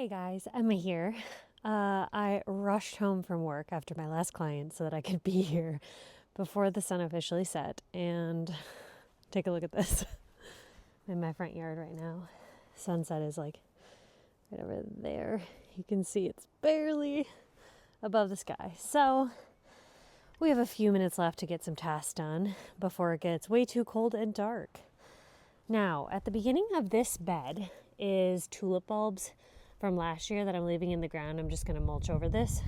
Hey guys, Emma here. I rushed home from work after my last client so that I could be here before the sun officially set. And take a look at this. I'm in my front yard right now. Sunset is like right over there. You can see it's barely above the sky. So we have a few minutes left to get some tasks done before it gets way too cold and dark. Now, at the beginning of this bed is tulip bulbs from last year that I'm leaving in the ground. I'm just going to mulch over this.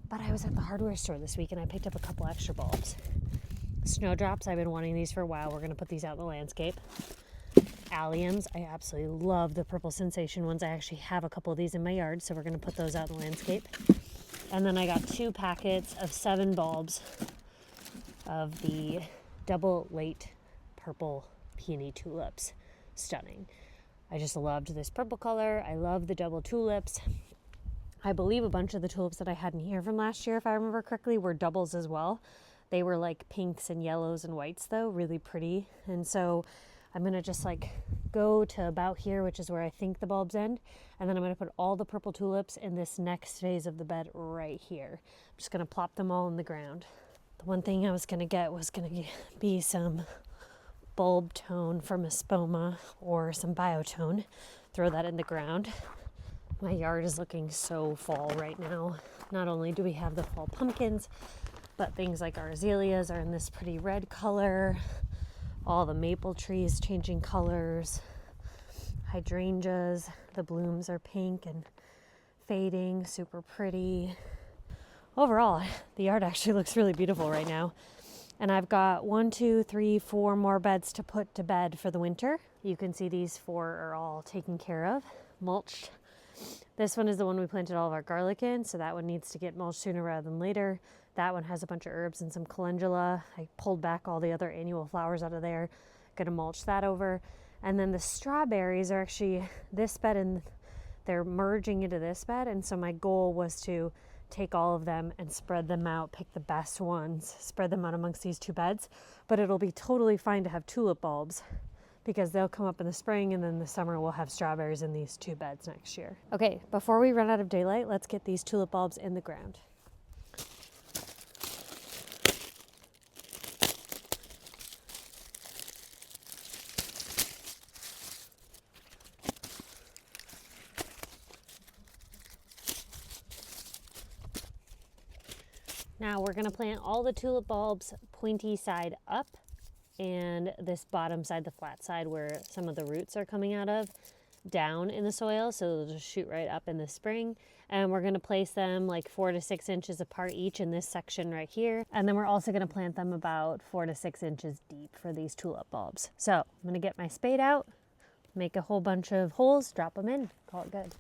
But I was at the hardware store this week and I picked up a couple extra bulbs. Snowdrops, I've been wanting these for a while. We're going to put these out in the landscape. Alliums, I absolutely love the purple sensation ones. I actually have a couple of these in my yard, so we're going to put those out in the landscape. And then I got 2 packets of 7 bulbs of the double late purple peony tulips. Stunning. I just loved this purple color. I love the double tulips. I believe a bunch of the tulips that I had in here from last year, if I remember correctly, were doubles as well. They were like pinks and yellows and whites though, really pretty. And so I'm going to just like go to about here, which is where I think the bulbs end. And then I'm going to put all the purple tulips in this next phase of the bed right here. I'm just going to plop them all in the ground. The one thing I was going to get was going to be some bulb tone from Espoma or some biotone. Throw that in the ground. My yard is looking so fall right now. Not only do we have the fall pumpkins, but things like our azaleas are in this pretty red color. All the maple trees changing colors. Hydrangeas, the blooms are pink and fading, super pretty. Overall, the yard actually looks really beautiful right now. And I've got 1, 2, 3, 4 more beds to put to bed for the winter. You can see these 4 are all taken care of, mulched. This one is the one we planted all of our garlic in, so that one needs to get mulched sooner rather than later. That one has a bunch of herbs and some calendula. I pulled back all the other annual flowers out of there. Gonna mulch that over. And then the strawberries are actually this bed and they're merging into this bed. And so my goal was to take all of them and spread them out, pick the best ones, spread them out amongst these 2 beds. But it'll be totally fine to have tulip bulbs because they'll come up in the spring and then the summer we'll have strawberries in these 2 beds next year. Okay, before we run out of daylight, let's get these tulip bulbs in the ground. Now we're going to plant all the tulip bulbs pointy side up and this bottom side, the flat side where some of the roots are coming out of, down in the soil, so they'll just shoot right up in the spring. And we're going to place them like 4 to 6 inches apart each in this section right here. And then we're also going to plant them about 4 to 6 inches deep for these tulip bulbs. So I'm going to get my spade out, make a whole bunch of holes, drop them in, call it good.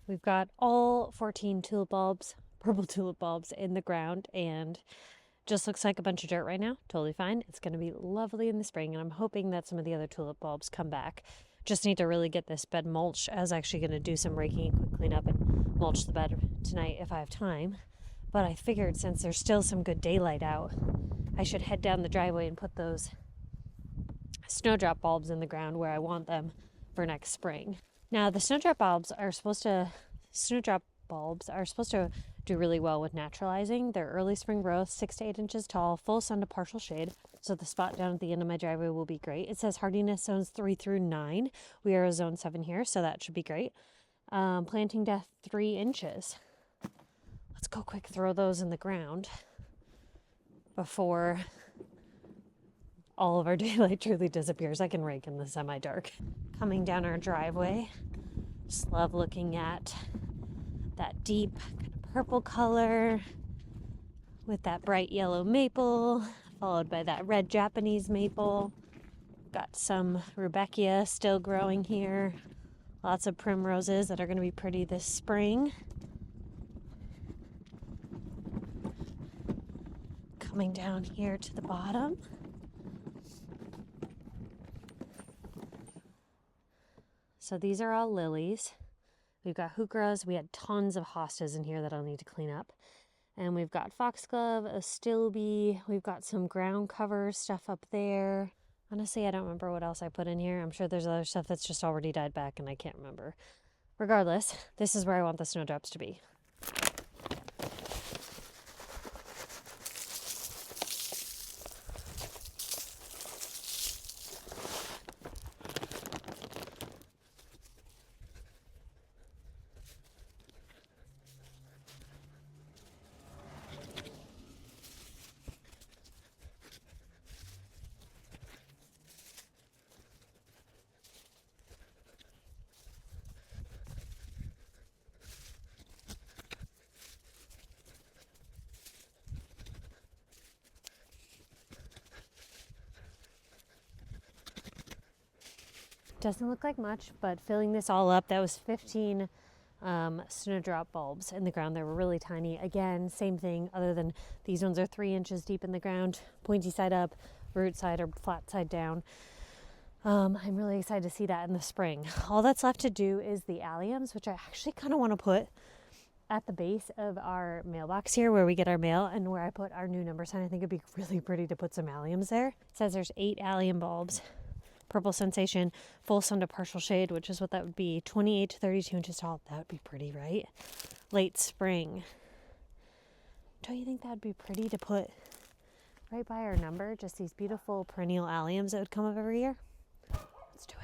We've got all 14 tulip bulbs, purple tulip bulbs in the ground, and just looks like a bunch of dirt right now. Totally fine. It's going to be lovely in the spring, and I'm hoping that some of the other tulip bulbs come back. Just need to really get this bed mulched. I was actually going to do some raking and quick cleanup and mulch the bed tonight if I have time. But I figured since there's still some good daylight out, I should head down the driveway and put those snowdrop bulbs in the ground where I want them for next spring. Now the snowdrop bulbs are supposed to do really well with naturalizing. They're early spring growth, 6 to 8 inches tall, full sun to partial shade. So the spot down at the end of my driveway will be great. It says hardiness zones 3 through 9. We are a zone 7 here, so that should be great. Planting depth 3 inches. Let's go quick throw those in the ground before all of our daylight truly disappears. I can rake in the semi-dark. Coming down our driveway, just love looking at that deep kind of purple color with that bright yellow maple, followed by that red Japanese maple. Got some rudbeckia still growing here. Lots of primroses that are going to be pretty this spring. Coming down here to the bottom. So these are all lilies. We've got heucheras. We had tons of hostas in here that I'll need to clean up. And we've got foxglove, astilbe. We've got some ground cover stuff up there. Honestly, I don't remember what else I put in here. I'm sure there's other stuff that's just already died back and I can't remember. Regardless, this is where I want the snowdrops to be. Doesn't look like much, but filling this all up, that was 15 snowdrop bulbs in the ground. They were really tiny. Again, same thing, other than these ones are 3 inches deep in the ground, pointy side up, root side or flat side down. I'm really excited to see that in the spring. All that's left to do is the alliums, which I actually kind of want to put at the base of our mailbox here where we get our mail and where I put our new number sign. I think it'd be really pretty to put some alliums there. It says there's 8 allium bulbs. Purple Sensation, full sun to partial shade, which is what that would be, 28 to 32 inches tall. That would be pretty, right? Late spring. Don't you think that would be pretty to put right by our number? Just these beautiful perennial alliums that would come up every year. Let's do it.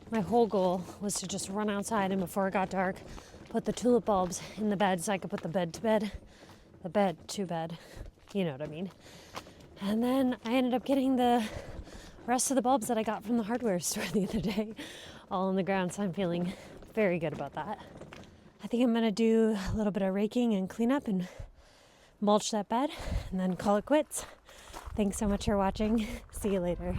My whole goal was to just run outside and before it got dark, put the tulip bulbs in the bed so I could put the bed to bed, you know what I mean. And then I ended up getting the rest of the bulbs that I got from the hardware store the other day all on the ground, so I'm feeling very good about that. I think I'm gonna do a little bit of raking and cleanup and mulch that bed and then call it quits. Thanks so much for watching. See you later.